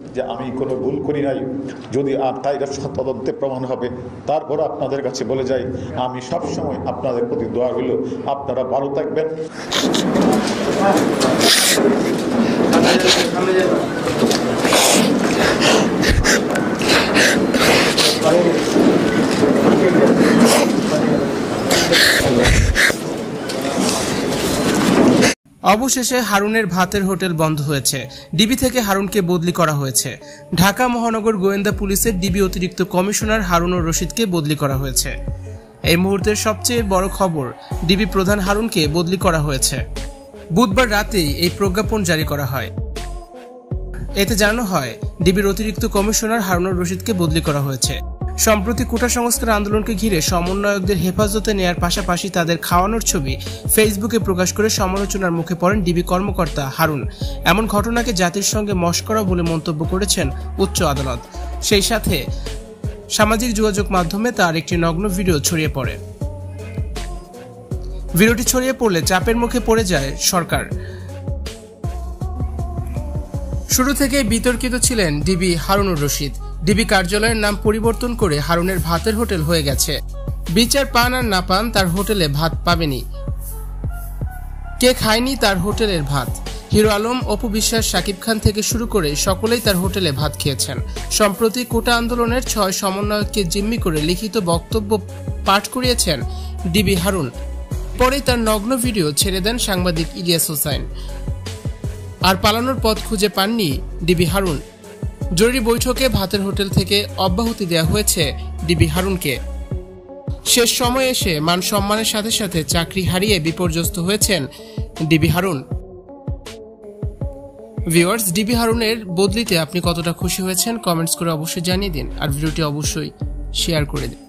যে আমি কোনো ভুল করি নাই, যদি টাইগার সহ তদন্তে প্রমাণ হবে। তারপর আপনাদের কাছে বলে যাই, আমি সব সময় আপনাদের প্রতি দোয়া রইল, আপনারা ভালো থাকবেন। অবশেষে হারুনের ভাতের হোটেল বন্ধ হয়েছে। ডিবি থেকে হারুনকে বদলি করা হয়েছে। ঢাকা মহানগর গোয়েন্দা পুলিশের ডিবি অতিরিক্ত কমিশনার হারুনুর রশিদকে বদলি করা হয়েছে। এই মুহূর্তের সবচেয়ে বড় খবর, ডিবি প্রধান হারুনকে বদলি করা হয়েছে। বুধবার রাতেই এই প্রজ্ঞাপন জারি করা হয়। এতে জানানো হয়, ডিবির অতিরিক্ত কমিশনার হারুনুর রশিদকে বদলি করা হয়েছে। সম্প্রতি কোটা সংস্কার আন্দোলনকে ঘিরে সমন্বয়কদের হেফাজতে নেয়ার পাশাপাশি তাদের খাওয়ানোর ছবি ফেসবুকে প্রকাশ করে সমালোচনার মুখে পড়েন ডিবি কর্মকর্তা হারুন। এমন ঘটনাকে জাতির সঙ্গে মশকরা বলে মন্তব্য করেছেন উচ্চ আদালত। সেই সাথে সামাজিক যোগাযোগ মাধ্যমে তার একটি নগ্ন ভিডিও ছড়িয়ে পড়ে। ভিডিওটি ছড়িয়ে পড়লে চাপের মুখে পড়ে যায় সরকার। শুরু থেকে বিতর্কিত ছিলেন ডিবি হারুনুর রশিদ। ডিবি কার্যালয়ের নাম পরিবর্তন করে হারুনের ভাতের হোটেল হয়ে গেছে। বিচার পান আর না পান, তার হোটেলে ভাত পাবেনি। কে খায়নি তার হোটেলের ভাত? হিরো আলম, অপু বিশ্বাস, শাকিব খান থেকে শুরু করে সকলেই তার হোটেলে ভাত খেয়েছেন। সম্প্রতি কোটা আন্দোলনের 6 সমন্বয়ককে জিম্মি করে লিখিত বক্তব্য পাঠ করিয়েছেন ডিবি হারুন। পরে তার নগ্ন ভিডিও ছেড়ে দেন সাংবাদিক ইলিয়াস হোসাইন। আর পালানোর পথ খুঁজে পাননি ডিবি হারুন। জরুরি বৈঠকে ভাতের হোটেল থেকে অব্যাহতি দেওয়া হয়েছে ডিবি হারুনকে। শেষ সময়ে এসে মান সম্মানের সাথে সাথে চাকরি হারিয়ে বিপর্যস্ত হয়েছেন ডিবি হারুন। ভিউয়ার্স, ডিবি হারুনের বদলিতে আপনি কতটা খুশি হয়েছেন কমেন্টস করে অবশ্যই জানিয়ে দিন, আর ভিডিওটি অবশ্যই শেয়ার করে দিন।